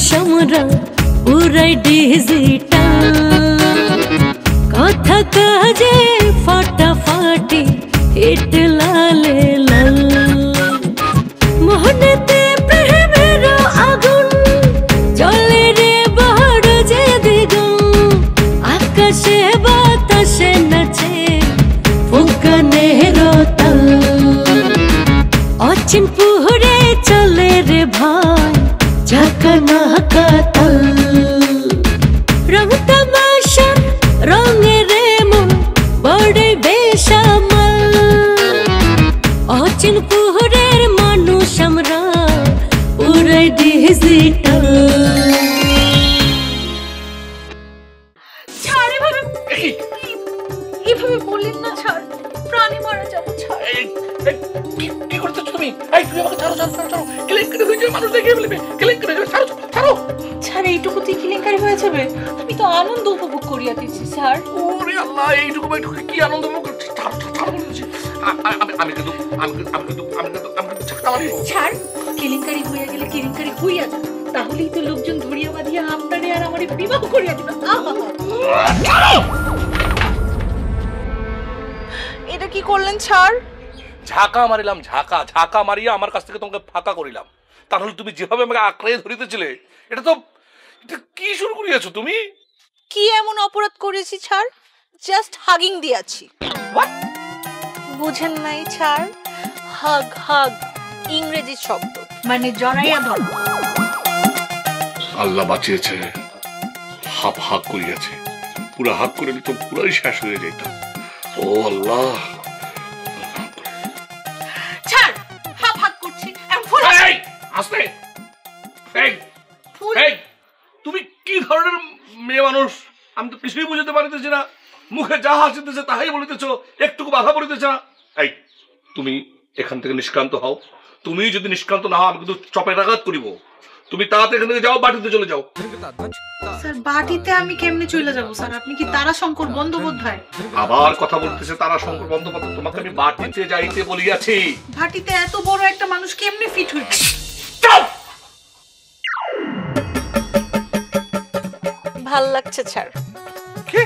মানুষ আমরা পুরাই ডিজিটাল, কথা কাজে ফাটাফাটি হিট লালে লাল। মোহনেতে প্রেমের আগুন জ্বলে রে বড় যে দ্বিগুণ, আকাশে বাতাসে নাচে ফুঁকানের তাল। অচিন পুহরে চলে রে ভাই ঝাঁকা নাকা তাল। রং তামাশা রঙে রে মন বড় বেসামাল। অচিন পুহরের মানুষ আমরা পুরাই ডিজিটাল। ছাড় এভাবে, এভাবে বললেন না, ছাড়, প্রাণে মারা যাবো, ছাড়। কি করতেছ তুমি? এই তুমি আমাকে ছাড়ো ছাড়ো ছাড়ো, কেলেঙ্কারি হয়ে যাবে, মানুষ দেখে ফেলবে, কেলেঙ্কারি হয়ে যাবে, ছাড়ো ছাড়ো। ছাড়, এইটুকুতেই কেলেঙ্কারি হয়ে যাবে? আমি তো আনন্দ উপভোগ করিয়া দিচ্ছি, ছাড়। ওরে আল্লাহ, এইটুকু কি আনন্দ উপভোগ করছি, ছাড়ো ছাড়ো বলছি। আমি কিন্তু ঝাঁকা মারিব। ছাড়, কেলেঙ্কারি হইয়া গেলে কেলেঙ্কারি হইয়া যাবে, তাহলেই তো লোকজন ধরিয়া বাঁধিয়া আপনারে আর আমারে বিবাহ করিয়া দিবে। এটা কি করলেন? ছাড়। ঝাঁকা মারিলাম, ঝাঁকা ঝাঁকা মারিয়া আমার কাছ থেকে তোমাকে ফাঁকা করিলাম। তাহলে তুমি যেভাবে আমাকে আঁকড়ে ধরিতেছিলে, এটা কি শুরু করিয়াছো তুমি? কি এমন অপরাধ করেছি? ছাড়, জাস্ট হাগিং দিয়াছি। বুঝেন নাই? ছাড়, হাগ হাগ ইংরেজি শব্দ, মানে জড়াইয়া ধর। আল্লাহ বাঁচিয়েছে, হাফ হাগ করিয়াছে, পুরা হাগ করে তো পুরাই শেষ হয়ে যেত। ও আল্লাহ, ছাড়, হাফ হাগ করছি। আস্তে। তুমি কি ধরনের মেয়ে মানুষ? আমি তো কিছুই বুঝতে পারিতেছি না। মুখে যা হাসিতেছে তাহাই বলিতেছ, একটুকু বাধা পড়িতেছে না। এই তুমি এখান থেকে নিষ্ক্রান্ত হও। তুমি যদি নিষ্ক্রান্ত না হও, আমি কিন্তু চপের আঘাত করিব। তুমি তাড়াতাড়ি এখান থেকে যাও, বাটিতে চলে যাও। স্যার, বাটিতে আমি কেমনে চলে যাব স্যার? আপনি কি তারাশঙ্কর বন্দ্যোপাধ্যায়? আবার কথা বলতেছে তারাশঙ্কর বন্দ্যোপাধ্যায়। তোমাকে আমি বাটিতে যাইতে বলিয়াছি। বাটিতে এত বড় একটা মানুষ কেমনে ফিট হইবে? ভাল লাগছে ছাড়। কি?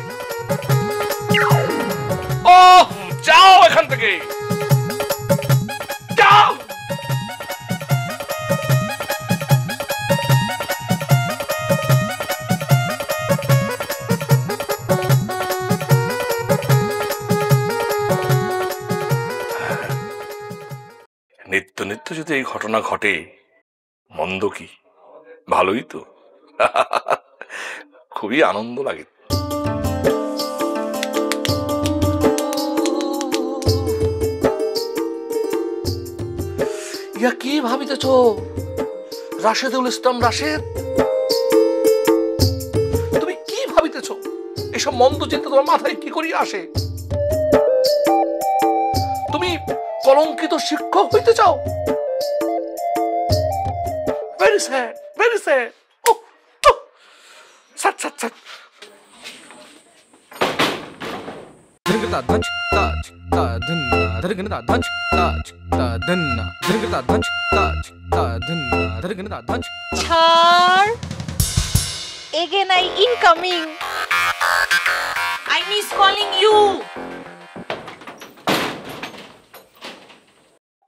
ও যাও এখান থেকে, যাও। নিত্য নিত্য যদি এই ঘটনা ঘটে, মন্দ কি? ভালোই তো। খুবই আনন্দ লাগে। ইয়া কি ভাবিতেছ রাশেদুল ইসলাম রাশেদ? তুমি কি ভাবিতেছ? এসব মন্দ চিন্তা তোমার মাথায় কি করিয়া আসে? তুমি কলঙ্কিত শিক্ষক হইতে চাও? Very sad, very sad. সাত সাত সাত। ছাড়, again I incoming. I miss calling you.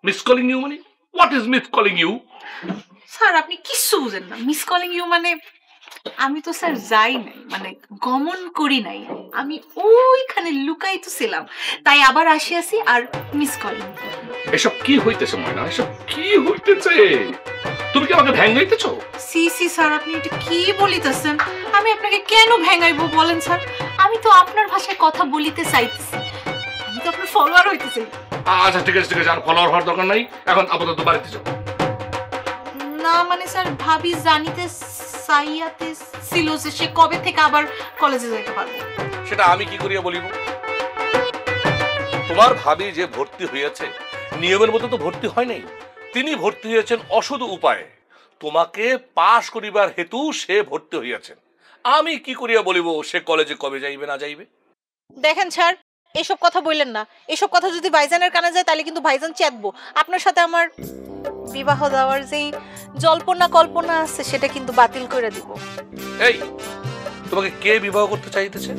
Miss calling you মানে? What is miss calling you? Sir, আপনি কিচ্ছু বুঝেন না। মিস কলিং ইউ মানে আমি তো স্যার যাই নাই, মানে গমন করি নাই, আমি ওইখানে লুকাই তো ছিলাম, তাই আবার আসিয়াছি আর মিস কলিং। এসব কি হইতেছে ময়না? এসব কি হইতেছে? তুমি কি আমাকে ভেঙাইতেছো? সি সি স্যার, আপনি এটা কি বলিতেছেন? আমি আপনাকে কেন ভেঙাইবো বলেন স্যার? আমি তো আপনার ভাষায় কথা বলিতে চাইতেছি, আমি তো আপনার ফলোয়ার হইতেছি। আচ্ছা ঠিক আছে ঠিক আছে, আর ফলোয়ার হওয়ার দরকার নাই, এখন আপাতত বাড়িতে যাও। না মানে স্যার, ভাবি জানিতে চাইয়াতে ছিল যে সে কবে থেকে আবার কলেজে যাইতে পারবে। সেটা আমি কি করিয়া বলিব? তোমার ভাবি যে ভর্তি হইয়াছে, নিয়মের মতো তো ভর্তি হয় নাই। তিনি ভর্তি হয়েছেন অসৎ উপায়ে, তোমাকে পাশ করিবার হেতু সে ভর্তি হইয়াছেন। আমি কি করিয়া বলিব সে কলেজে কবে যাইবে না যাইবে? দেখেন স্যার, এসব কথা বললেন না। এসব কথা যদি ভাইজানের কানে যায় তাহলে কিন্তু ভাইজান চেতবো। আপনার সাথে আমার বিবাহ দেওয়ার যেই জল্পনা কল্পনা আছে সেটা কিন্তু বাতিল করে দিব। এই তোমাকে কে বিবাহ করতে চাইতেছে?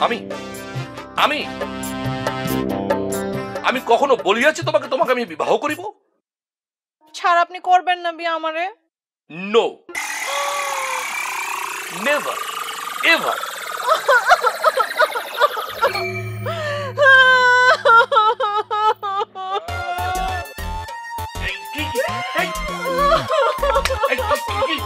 আমি আমি আমি কখনো বলিয়াছি তোমাকে তোমাকে আমি বিবাহ করিব? ছাড়, আপনি করবেন না বিয়ে আমারে? No, never ever.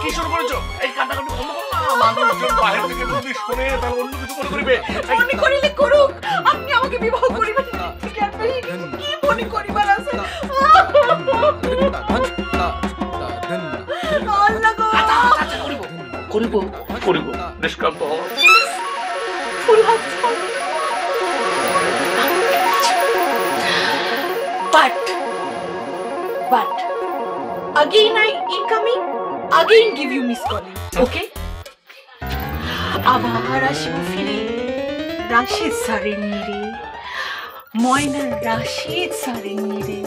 কি শুরু করেছো? এই কান্নাকাটি বন্ধ করো না, মানুষজন বাইরে থেকে যদি শুনে তাহলে অন্য কিছু মনে করিবে। মনে করিলে করুক, আপনি আমাকে বিবাহ করিবেন কি মনে করিবার আছে? আল্লাহ গো, করিব করিব, নিষ্কান্ত হও। ফুল হাত but again I incoming, again give you miss calling, okay? আবার আসিব ফিরে রাশিদ স্যারের নিরে, ময়নার রাশিদ স্যারের নিরে।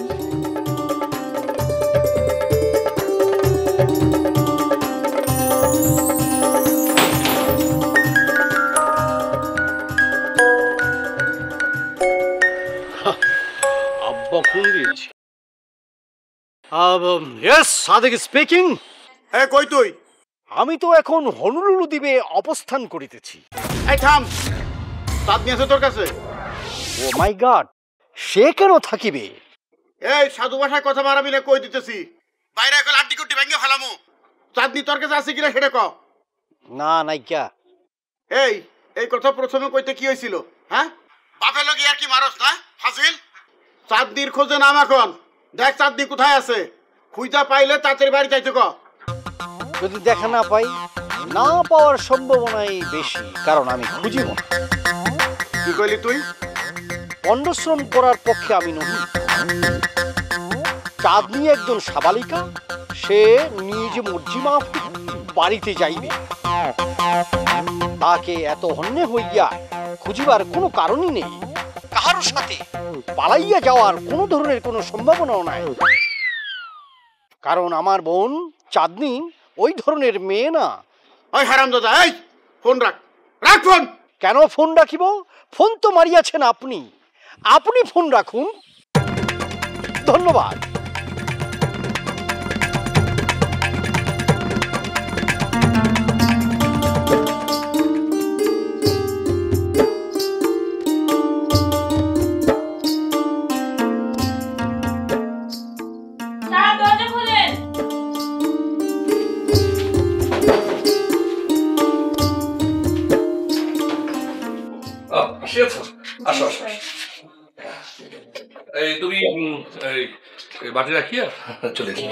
আব্বা ফোন দিয়েছি। Yes, Sadek speaking. এ কই তুই? আমি তো এখন হনুলুলু দ্বীপে অবস্থান করিতেছি। এই থাম, চাঁদ নিয়ে আছে তোর কাছে? ও মাই গড, সে কেন থাকিবে? এই সাধু ভাষায় কথা মারাবি না, কই দিতেছি। বাইরে এখন আড্ডি কুটি ভেঙে ফেলামু। চাঁদনি তোর কাছে আছে কিনা সেটা ক। না নাইকা। এই এই কথা প্রথমে কইতে কি হয়েছিল? হ্যাঁ, বাপে লগি আর কি মারস না ফাজিল? চাঁদনির খোঁজে নাম এখন। দেখ চাঁদনি কোথায় আছে, খুঁজা পাইলে তাড়াতাড়ি বাড়ি যাইতে ক। যদি দেখা না পাই, না পাওয়ার সম্ভাবনাই বেশি, কারণ আমি খুঁজিব না। কি কইলি তুই? পণ্ডশ্রম করার পক্ষে আমি নহি। চাঁদনি একজন সাবালিকা, সে নিজ মর্জি মাফিক বাড়িতে যাইবে। তাকে এত হন্যে হইয়া খুঁজিবার কোনো কারণই নেই। কাহার সাথে পালাইয়া যাওয়ার কোনো ধরনের কোনো সম্ভাবনাও নাই, কারণ আমার বোন চাঁদনি ওই ধরনের মেয়ে না। ওই হারামজাদা, এই ফোন রাখ, রাখ ফোন। কেন ফোন রাখিব? ফোন তো মারিয়াছেন আপনি, আপনি ফোন রাখুন। ধন্যবাদ। আসো আসো। এই তুমি এই বাটি রাখিয়া চলে এসো।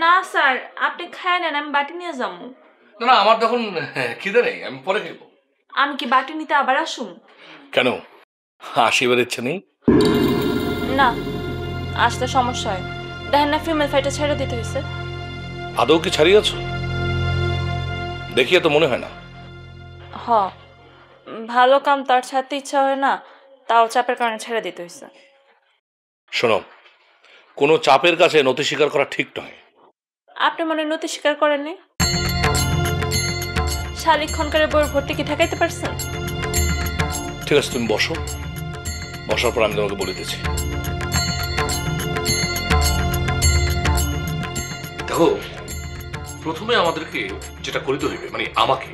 না স্যার, আপনি খায় নেন, আমি বাটি নিয়ে যাবো। না না, আমার তখন খিদে নেই, আমি পরে খাইব। আমি কি বাটি নিতে আবার আসুন? কেন, আসিবার ইচ্ছে নেই? না, আসতে সমস্যা হয়। দেখেন না, ফিমেল ফাইটে ছেড়ে দিতে হয়েছে। আদৌ কি ছাড়িয়েছ? দেখিয়ে তো মনে হয় না। হ, ভালো কাম তার ছাড়তে ইচ্ছা হয় না, তাও চাপের কারণে ছেড়ে দিতে হয়েছে। শোনো, কোনো চাপের কাছে নতি স্বীকার করা ঠিক নয়। আপনি মনে নতি স্বীকার করেননি? শালিক খনকারের বইয়ের ভর্তি কি ঠেকাইতে পারছেন? ঠিক আছে, তুমি বসো, বসার পর আমি তোমাকে বলে দিচ্ছি। দেখো, প্রথমে আমাদেরকে যেটা করিতে হইবে, মানে আমাকে,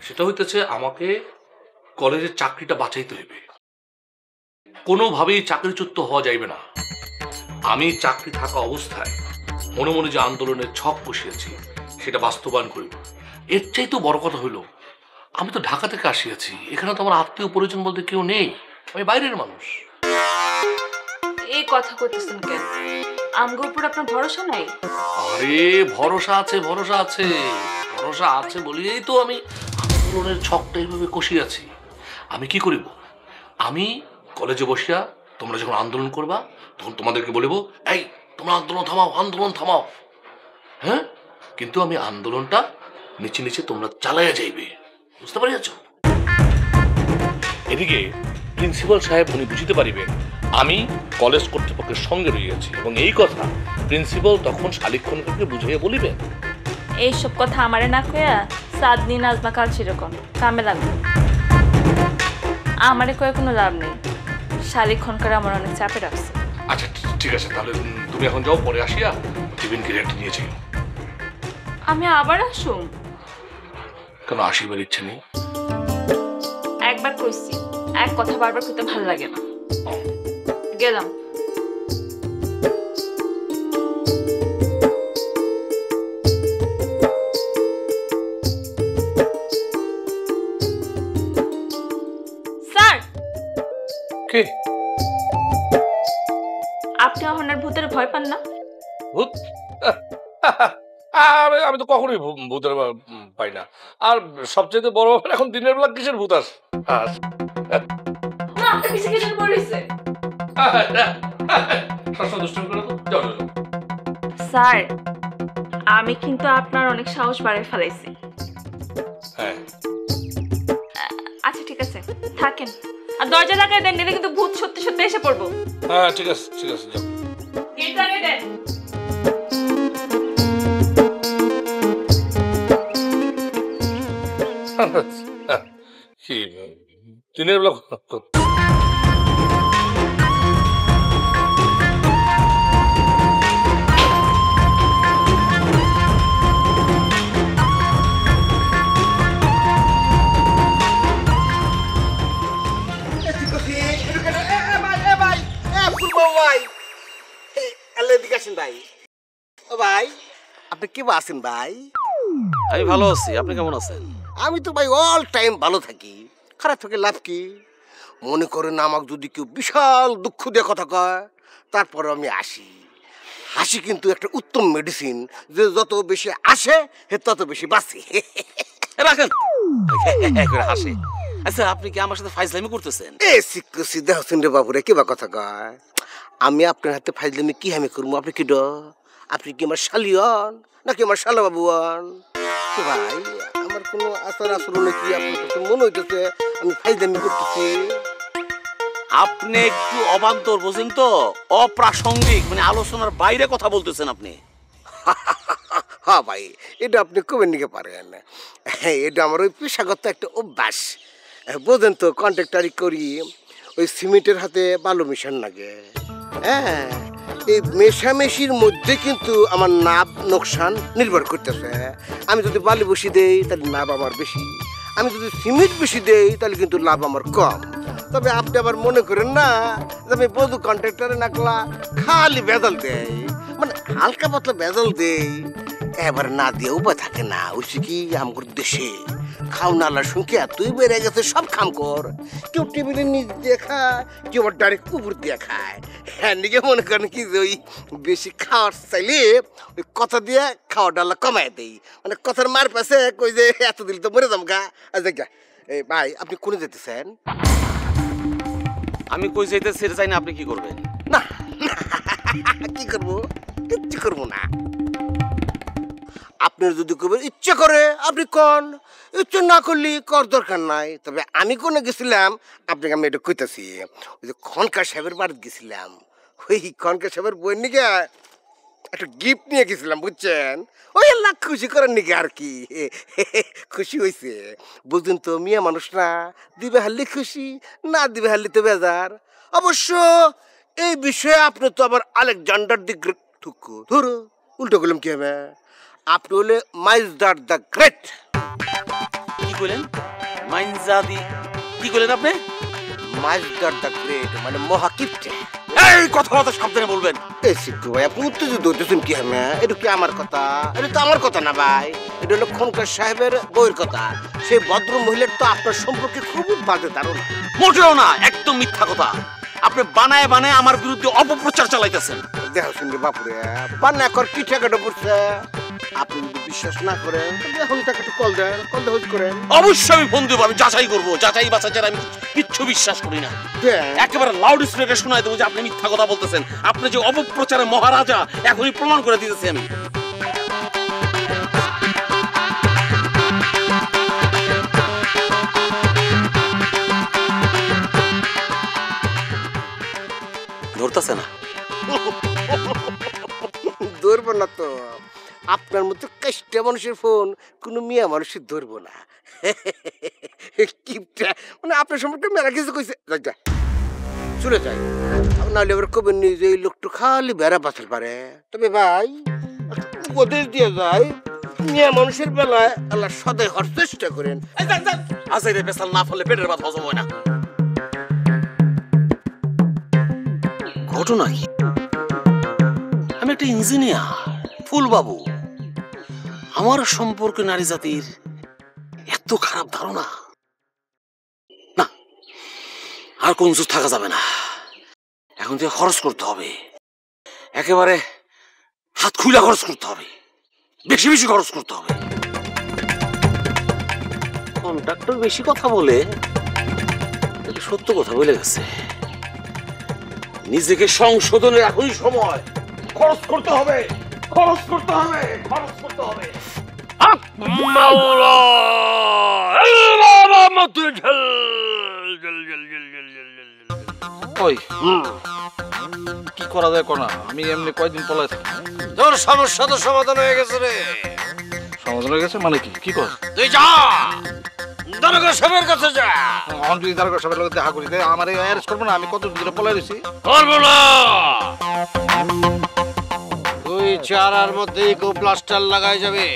সেটা হইতেছে আমাকে কলেজের চাকরিটা বাঁচাইতে হইবে। কোনোভাবেই চাকরিচ্যুত হওয়া যাইবে না। আমি চাকরি থাকা অবস্থায় মনে মনে যে আন্দোলনের ছক কষিয়েছি সেটা বাস্তবায়ন করিব। এর চাইতেও বড় কথা হইল, আমি তো ঢাকা থেকে আসিয়াছি, এখানে তো আমার আত্মীয় পরিজন বলতে কেউ নেই, আমি বাইরের মানুষ। এই কথা কইতেছেন কেন? আমগো উপর আপনার ভরসা নাই? আরে ভরসা আছে, ভরসা আছে, ভরসা আছে বলিয়েই তো আমি আন্দোলনের ছকটা এইভাবে কষিয়াছি। আমি কি করিব, আমি কলেজে বসিয়া তোমরা যখন আন্দোলন করবা তখন তোমাদেরকে বলিব, এই তোমরা আন্দোলন থামাও, আন্দোলন থামাও। হ্যাঁ, কিন্তু আমি আন্দোলনটা নিচে নিচে তোমরা চালাইয়া যাইবে, বুঝতে পারিয়াছ? এদিকে প্রিন্সিপাল সাহেব উনি বুঝিতে পারিবেন আমি কলেজ কর্তৃপক্ষের সঙ্গে রয়েছি এবং এই কথা প্রিন্সিপাল তখন শালিক্ষণকে বুঝিয়ে বলিবেন। এইসব কথা আমারে না কইয়া চাঁদনি নাজমা কাল সেরকম কামে লাগবে। আমারে কয়ে কোনো লাভ নেই, শালিক্ষণকার আমার অনেক চাপে রাখছে। আচ্ছা ঠিক আছে, তাহলে তুমি এখন যাও, পরে আসিয়া টিফিন কিনে নিয়েছি। আমি আবার আসুম? কেন আসিবার ইচ্ছে নেই? একবার কইছি, এক কথা বারবার কইতে ভালো লাগে না। গেলাম। স্যার, কে? আপনি অহনার ভূতের ভয় পান না? ভূত? আমি তো কখনোই ভূতের পাই না। আর সবচেয়ে বড় ব্যাপার, এখন দিনের বেলা কিসের ভূত আসে? স্যার, আমি কিন্তু আপনার অনেক সাহস বাড়ায় ফেলাইছি। হ্যাঁ আচ্ছা ঠিক আছে, থাকেন। আর দরজা লাগায় দেন, নিলে কিন্তু ভূত সত্যি সত্যি এসে পড়বো। হ্যাঁ ঠিক আছে যাও। গেট লাগিয়ে দেন। কি দিনের বেলা? ভাই আপনি কি আছেন ভাই? আমি ভালো আছি, আপনি কেমন আছেন? আমি তো ভাই অল টাইম ভালো থাকি, খারাপ থেকে লাভ কি? মনে করেন আমাকে যদি কেউ বিশাল দুঃখ দিয়ে কথা কয়, তারপরে আমি আসি। হাসি কিন্তু একটা উত্তম মেডিসিন, যে যত বেশি আসে তত বেশি বাঁচে। রাখেন করে হাসি। আচ্ছা আপনি কি আমার সাথে ফাইজলামি করতেছেন? এ সিক্কু সিদ্ধা হোসেন রে বাবুরে, কি বা কথা কয়? আমি আপনার হাতে ফাইজলামি কি আমি করবো? আপনি কি আপনি কি আমার শালিয়ন নাকি আমার শালা বাবুয়ান? ভাই আমার কোনো আচার আচরণে কি আপনার কাছে মনে হইতেছে আমি ফাইজলামি করতেছি? আপনি একটু অবান্তর বোঝেন তো, অপ্রাসঙ্গিক, মানে আলোচনার বাইরে কথা বলতেছেন আপনি। হ্যাঁ ভাই, এটা আপনি কবে নিতে পারেন? এটা আমার ওই পেশাগত একটা অভ্যাস, বোঝেন তো। কন্ট্রাক্টারি করি, ওই সিমেন্টের হাতে বালু মিশান লাগে। হ্যাঁ, এই মেশামেশির মধ্যে কিন্তু আমার লাভ লোকসান নির্ভর করতেছে। আমি যদি বালি বেশি দেই তাহলে লাভ আমার বেশি, আমি যদি সিমেন্ট বেশি দেই তাহলে কিন্তু লাভ আমার কম। তবে আপনি আবার মনে করেন না যে আমি বধু কন্ট্রাক্টারে নাকলা খালি বেদল দেয়, মানে হালকা পাতলা বেদল দেই, এবার না দিয়ে উপায় থাকে না। ওই কি আমার দেশে খাও নালার সংখ্যা এতই বেড়ে গেছে, সব খাম কর, কেউ টেবিলের নিচ দিয়ে খায়, কেউ আবার ডাইরেক্ট উপর দিয়ে খায়। হ্যাঁ, নিজে মনে করেন কি যে ওই বেশি খাওয়ার চাইলে ওই কথা দিয়ে খাওয়া ডালা কমায় দেই, মানে কথার মার পাশে কই যে এত দিল তো মরে যাম গা। আচ্ছা এই ভাই, আপনি কোনে যেতেছেন? আমি কই যাইতে সেটা চাই না, আপনি কি করবেন? না কি করবো? কিচ্ছু করবো না। আপনার যদি কবেন ইচ্ছে করে আপনি কন, ইচ্ছে না করলে কর দরকার নাই। তবে আমি কোনে গেছিলাম আপনাকে আমি এটা কইতাছি, ওই যে খনকার সাহেবের বাড়িতে গেছিলাম, ওই খনকার সাহেবের বইয়ের নিকে একটা গিফট নিয়ে গেছিলাম, বুঝছেন? ওই লাখ খুশি করার নিকে আর কি। খুশি হয়েছে, বুঝলেন তো, মিয়া মানুষ না, দিবে হারলে খুশি, না দিবে হারলে তো বেজার। অবশ্য এই বিষয়ে আপনি তো আবার আলেকজান্ডার দি গ্রেট ঠুকু ধরো উল্টো করলাম কি হবে? আপনি হলে মাইজদার দ্য গ্রেট। কি কইলেন? মাইনজাদি কি কইলেন আপনি? মাইজদার দ্য গ্রেট মানে মহাকিপ্টে। এই কথাবার্তা সাবধানে বলবেন। এই সিদ্ধু ভাই, আপনি উত্তেজিত হইতেছেন কি হবে? এটা কি আমার কথা? এটা তো আমার কথা না ভাই, এটা হলো খনকার সাহেবের বইয়ের কথা। সেই ভদ্র মহিলার তো আপনার সম্পর্কে খুবই বাজে ধারণা। মোটেও না, একদম মিথ্যা কথা। আপনি বানায় বানায় আমার বিরুদ্ধে অপপ্রচার চালাইতেছেন। দেহ শুনবে বাপুরে, বান্না কর কি টাকাটা পড়ছে। আপনি যদি বিশ্বাস না করেন এখন টাকাটা কল দেন, কল দিয়ে করেন। অবশ্যই আমি ফোন দেবো, আমি যাচাই করবো, যাচাই বাছাই ছাড়া আমি কিচ্ছু বিশ্বাস করি না। একেবারে লাউড স্পিকারে শোনায় দেবো যে আপনি মিথ্যা কথা বলতেছেন। আপনি যে অপপ্রচারের মহারাজা এখনই প্রমাণ করে দিতেছি আমি। ধরতেছে না। ধরবো না তো, আপনার মতো কাষ্টা মানুষের ফোন কোনো মিয়া মানুষের ধরবো না। কিপটা মানে আপনার সম্পর্কে মেলা কিছু কইছে, চলে যায় নাহলে আবার কবেন নি যে এই লোকটা খালি বেড়া বাঁচাতে পারে। তবে ভাই উপদেশ দিয়ে যায়, মিয়া মানুষের বেলায় আল্লাহ সদাই হওয়ার চেষ্টা করেন। আজাইরে পেছাল না ফলে পেটের ভাত হজম হয় না। ঘটনা কি, আমি একটা ইঞ্জিনিয়ার ফুলবাবু, আমার সম্পর্কে নারী জাতির এত খারাপ ধারণা না, আর কোন কিছু থাকা যাবে না। এখন থেকে খরচ করতে হবে, একেবারে হাত খুলে খরচ করতে হবে, বেশি বেশি খরচ করতে হবে। কন্ট্রাক্টর বেশি কথা বলে, সত্য কথা বলে গেছে। নিজেকে সংশোধনের এখনই সময়, খরচ করতে হবে, খরচ করতে হবে, খরচ করতে হবে। ওই কি করা যায় কোনা, আমি এমনি কয়দিন পলাই থাকি। তোর সমস্যা তো সমাধান হয়ে গেছে রে। সমাধান হয়ে গেছে মানে কি, কি কর? তুই যা দারোগা সাহেবের কাছে যা। এখন যদি দারোগা সাহেবের লগে দেখা করি, আমার অ্যারেস্ট করবো না? আমি কত দূরে পলাই রয়েছি। করবো না, 2-4 মধ্যেই কেউ প্লাস্টার লাগাই যাবে।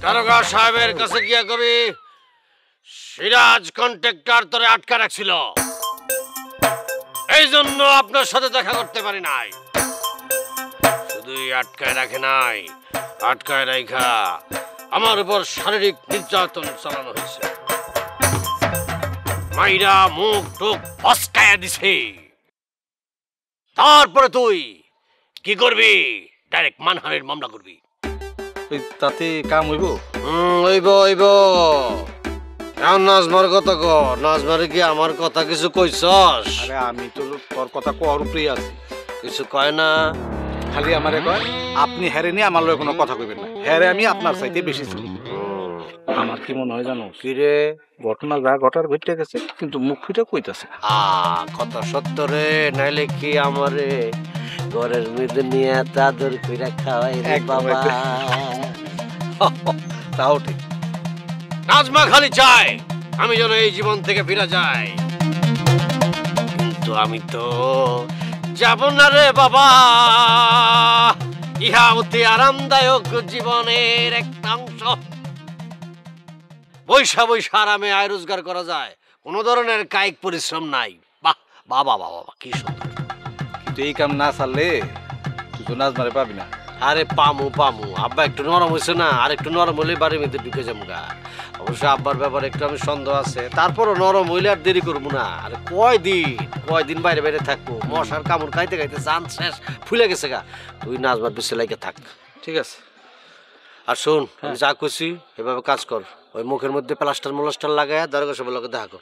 দারোগা সাহেবের কাছে গিয়া কবি সিরাজ কন্ট্রাক্টর তোরে আটকা রাখছিল, এই জন্য আপনার সাথে দেখা করতে পারি নাই। শুধুই আটকায় রাখে নাই, আটকায় রাখা আমার উপর শারীরিক নির্যাতন চালানো হয়েছে। মাইরা মুখ টুক ফসকায়া দিছে। তারপরে তুই কি করবি? ডাইরেক্ট মানহানির মামলা করবি। তাতে কাম হইব? হইব হইব। এখন নাজমার কথা ক। নাজমারে কি আমার কথা কিছু কইছস? আরে আমি তো তোর কথা কোয়ার উপরেই আছি, কিছু কয় না, খালি আমারে কয় আপনি হেরে নিয়ে আমার লগে কোনো কথা কইবেন না। হেরে আমি আপনার চাইতে বেশি চিনি। আমার কি মনে হয় জানো কি রে? ঘটনা যা ঘটার ঘটে গেছে, কিন্তু মুখ ফুটে কইতাছে। কথা সত্য রে, নাইলে কি আমারে ঘরের মধ্যে নিয়ে তাদের কইরা খাওয়াই রে বাবা। তাও ঠিক। নাজমা খালি চায় আমি যেন এই জীবন থেকে ফিরে যাই, কিন্তু আমি তো যাব না রে বাবা। ইহা অতি আরামদায়ক জীবনের একটা অংশ। বৈশা বৈশা আরামে আয় রোজগার করা যায়, কোনো ধরনের কায়িক পরিশ্রম নাই। বাহ বাবা বাবা, কি সুন্দর। কিন্তু এই কাম না ছাড়লে তুই তো নাজমারে পাবি না। আরে পামু পামু, আব্বা একটু নরম হয়েছে না, আর একটু নরম হলে বাড়ির মধ্যে ঢুকে যাবো গা। অবশ্য আব্বার ব্যাপারে একটু আমি সন্দেহ আছে, তারপরও নরম হইলে আর দেরি করবো না। আরে কয়দিন বাইরে বাইরে থাকবো, মশার কামড় খাইতে খাইতে জান শেষ ফুলে গেছে গা। তুই নাচবার বেশি লাগে থাক, ঠিক আছে? আর শোন, আমি যা করছি এভাবে কাজ কর। ওই মুখের মধ্যে প্লাস্টার লাগায় দারোগা সাহেবের লগে দেখা কর।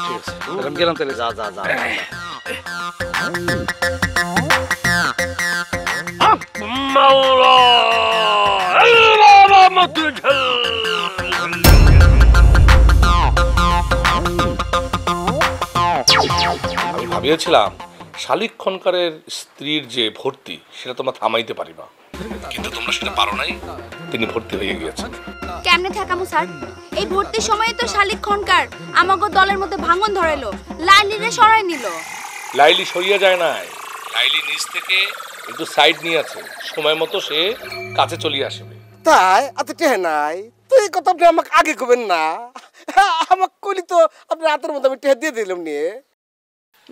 ঠিক আছে, আমি গেলাম তাহলে। যা যা যা। আমি ভাবিয়েছিলাম শালিক খনকারের স্ত্রীর যে ভর্তি, সেটা তোমরা থামাইতে পারিবা, কিন্তু তোমরা সেটা পারো নাই। তিনি ভর্তি হয়ে গিয়েছেন। কেমনে থাকামু স্যার? এই ভর্তির সময় তো শালিক খনকার আমাগো দলের মধ্যে ভাঙন ধরাইলো, লাইলিরে সরাই নিল। লাইলি সরিয়ে যায় নাই, লাইলি নিজ থেকে একটু সাইড নিয়ে আছে, সময় মতো সে কাছে চলে আসবে। তাই এত টেহে নাই তো, এই কথা আপনি আমাকে আগে কবেন না? আমাকে কইলি তো আপনি রাতের মধ্যে আমি টেহে দিয়ে দিলাম নিয়ে।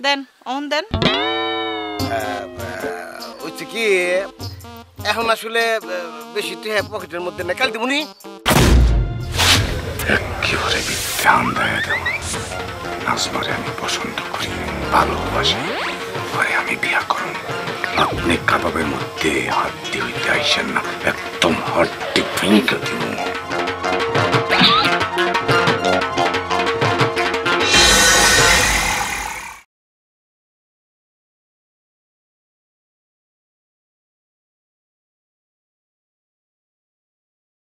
দেন অন দেন। হচ্ছে কি, এখন আসলে বেশি টেহে পকেটের মধ্যে না, কাল দিবনি। একেবারে মিথ্যে আন্দায় দেব। নাজমারে আমি পছন্দ করি, ভালোবাসি, পরে আমি বিয়া করুন। আপনি কাবাবের মধ্যে হাত দিয়ে হইতে আইসেন না, একদম হাড্ডি ভেঙে দিব।